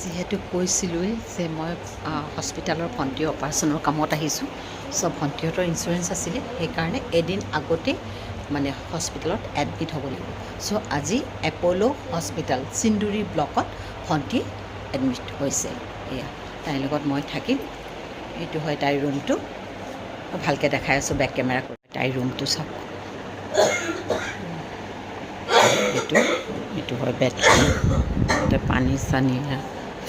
যিহেতু কৈছিলোঁৱেই যে মই হস্পিটেলৰ ভণ্টিৰ অপাৰেশ্যনৰ কামত আহিছোঁ, চ' ভণ্টিহঁতৰ ইঞ্চুৰেঞ্চ আছিলে, সেইকাৰণে এদিন আগতে মানে হস্পিটেলত এডমিট হ'ব লাগিব। চ' আজি এপ'ল' হস্পিটেল চিন্দুৰী ব্লকত ভণ্টি এডমিট হৈছে। এয়া তাইৰ লগত মই থাকিম। এইটো হয় তাইৰ ৰুমটো, ভালকৈ দেখাই আছোঁ বেক কেমেৰা কৰি। তাইৰ ৰুমটো চাওক, এইটো হয় বেডখন। তাতে পানী চানী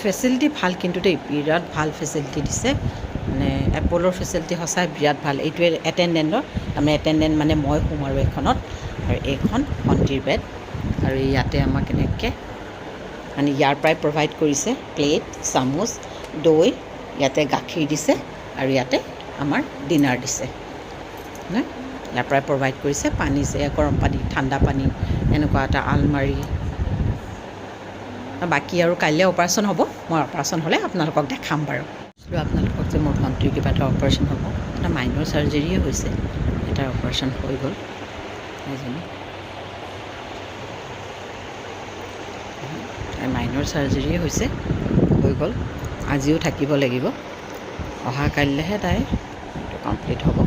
ফেচিলিটি ভাল, কিন্তু দেই বিৰাট ভাল ফেচিলিটি দিছে। মানে এপ'লৰ ফেচিলিটি সঁচাই বিৰাট ভাল। এইটোৱে এটেণ্ডেণ্টৰ, তাৰমানে এটেণ্ডেণ্ট মানে মই শুম আৰু এইখনত, আৰু এইখন ভণ্টিৰ বেড। আৰু ইয়াতে আমাক এনেকৈ মানে ইয়াৰ পৰাই প্ৰভাইড কৰিছে প্লেট, চামুচ, দৈ, ইয়াতে গাখীৰ দিছে, আৰু ইয়াতে আমাৰ ডিনাৰ দিছে। ইয়াৰ পৰাই প্ৰভাইড কৰিছে পানী, গৰম পানী, ঠাণ্ডা পানী, এনেকুৱা এটা আলমাৰি। বাকী আৰু কাইলৈ অপাৰেশ্যন হ'ব, মই অপাৰেশ্যন হ'লে আপোনালোকক দেখাম বাৰু। আপোনালোকক যে মোৰ ভণ্টিৰ কিবা এটা অপাৰেশ্যন হ'ব, এটা মাইনৰ চাৰ্জাৰীয়ে হৈছে, এটা অপাৰেশ্যন হৈ গ'ল। এজনী মাইনৰ চাৰ্জাৰীয়ে হৈছে, হৈ গ'ল। আজিও থাকিব লাগিব, অহা কাইলৈহে তাই কমপ্লিট হ'ব।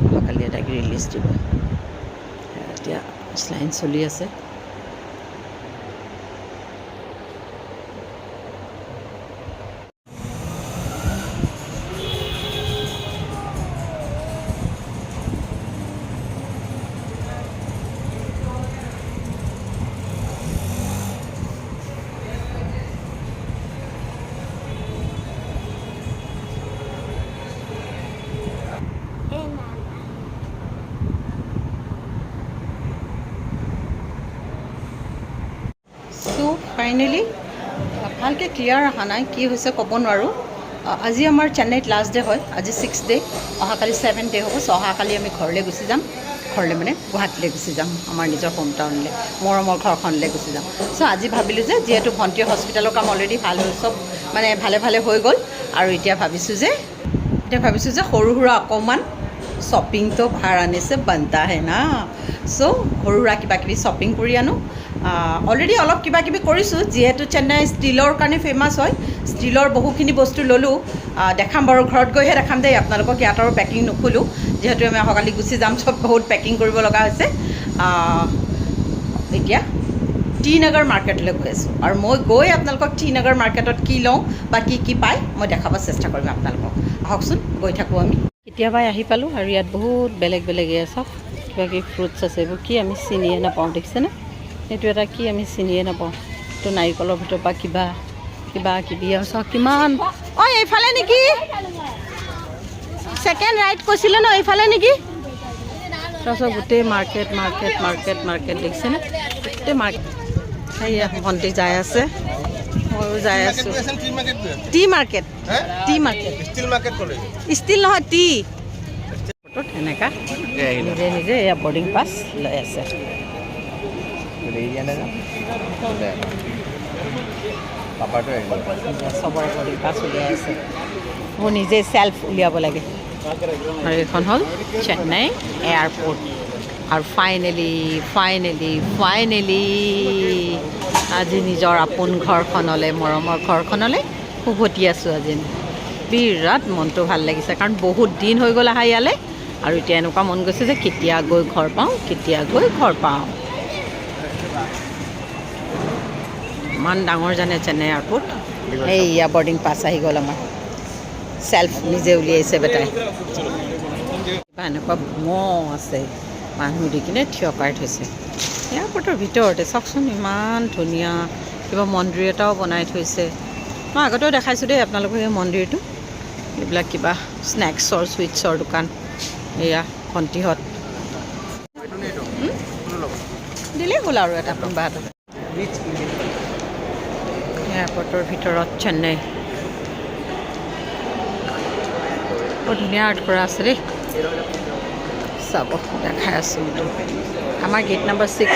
অহাকালিয়ে তাইক ৰিলিজ দিব। এতিয়া শ্লাইন চলি আছে। ফাইনেলি ভালকৈ ক্লিয়াৰ অহা নাই, কি হৈছে ক'ব নোৱাৰোঁ। আজি আমাৰ চেন্নাইত লাষ্ট ডে হয়, আজি 6th ডে, অহাকালি 7th ডে হ'ব। চ' অহাকালি আমি ঘৰলৈ গুচি যাম, ঘৰলৈ মানে গুৱাহাটীলৈ গুচি যাম, আমাৰ নিজৰ হোম টাউনলৈ, মৰমৰ ঘৰখনলৈ গুচি যাম। চ' আজি ভাবিলোঁ যে যিহেতু ভণ্টিৰ হস্পিটেলৰ কাম অলৰেডি ভাল হ'ল, চব মানে ভালে ভালে হৈ গ'ল, আৰু এতিয়া ভাবিছোঁ যে সৰু সুৰা অকণমান শ্বপিংটো ভাৰ আনিছে বনতা হে না। চ' সৰু সুৰা কিবাকিবি শ্বপিং কৰি আনো। অলৰেডি অলপ কিবা কিবি কৰিছোঁ, যিহেতু চেন্নাই ষ্টীলৰ কাৰণে ফেমাছ হয়, ষ্টীলৰ বহুখিনি বস্তু ল'লোঁ। দেখাম বাৰু, ঘৰত গৈহে দেখাম দেই আপোনালোকক, ইয়াত আৰু পেকিং নুখোলোঁ, যিহেতু আমি অহাকালি গুচি যাম, চব বহুত পেকিং কৰিব লগা হৈছে। এতিয়া টি নগৰ মাৰ্কেটলৈ গৈ আছোঁ, আৰু মই গৈ আপোনালোকক টি নগৰ মাৰ্কেটত কি লওঁ বা কি পায় মই দেখাব চেষ্টা কৰিম আপোনালোকক। আহকচোন, গৈ থাকোঁ আমি। কেতিয়াবাই আহি পালোঁ, আৰু ইয়াত বহুত বেলেগ বেলেগ চব কিবা কিবি ফ্ৰুটছ আছে। এইবোৰ কি আমি চিনিয়ে নাপাওঁ, দেখিছেনে? সেইটো এটা কি আমি চিনিয়ে নাপাওঁ, এইটো নাৰিকলৰ ভিতৰৰ পৰা কিবা কিবি আৰু চাওক কিমান। অঁ, এইফালে নেকি? ছেকেণ্ড ৰাইট কৈছিলে ন, এইফালে নেকি? তাৰপিছত গোটেই মাৰ্কেট দেখিছেনে? গোটেই মাৰ্কেট। সেয়া ভণ্টি যাই আছে, ময়ো যাই আছোঁ। টি মাৰ্কেট ষ্টিল নহয়, টি এনেকুৱা নিজে নিজে এয়া বৰ্ডিং পাছ লৈ আছে। চবৰে বৰ্ডিং পাছ উলিয়াই আছে, মোৰ নিজে চেল্ফ উলিয়াব লাগে। আৰু এইখন হ'ল চেন্নাই এয়াৰপৰ্ট। আৰু ফাইনেলি আজি নিজৰ আপোন ঘৰখনলৈ, মৰমৰ ঘৰখনলৈ উভতি আছোঁ। আজি বিৰাট মনটো ভাল লাগিছে, কাৰণ বহুত দিন হৈ গ'ল আহা ইয়ালৈ, আৰু এতিয়া এনেকুৱা মন গৈছে যে কেতিয়া গৈ ঘৰ পাওঁ। ইমান ডাঙৰ জানে চেন্নাই এয়াৰপৰ্ট। এইয়া বৰ্ডিং পাছ আহি গ'ল আমাৰ, চেল্ফ নিজে উলিয়াইছে বেটাই। এনেকুৱা মহ আছে, মানুহ দি কিনে থিয় কৰাই থৈছে এয়াৰপৰ্টৰ ভিতৰতে। চাওকচোন ইমান ধুনীয়া, কিবা মন্দিৰ এটাও বনাই থৈছে। মই আগতেও দেখাইছোঁ দেই আপোনালোকক এই মন্দিৰটো। এইবিলাক কিবা স্নেক্সৰ, চুইটছৰ দোকান। এয়া ভণ্টিহঁত দিলেই হ'ল আৰু এটা কোনোবা এটা। এয়াৰপৰ্টৰ ভিতৰত চেন্নাই বৰ ধুনীয়া আৰ্ট কৰা আছে দেই, চাব দেখাই আছোঁ। আমাৰ গেট নাম্বাৰ 6।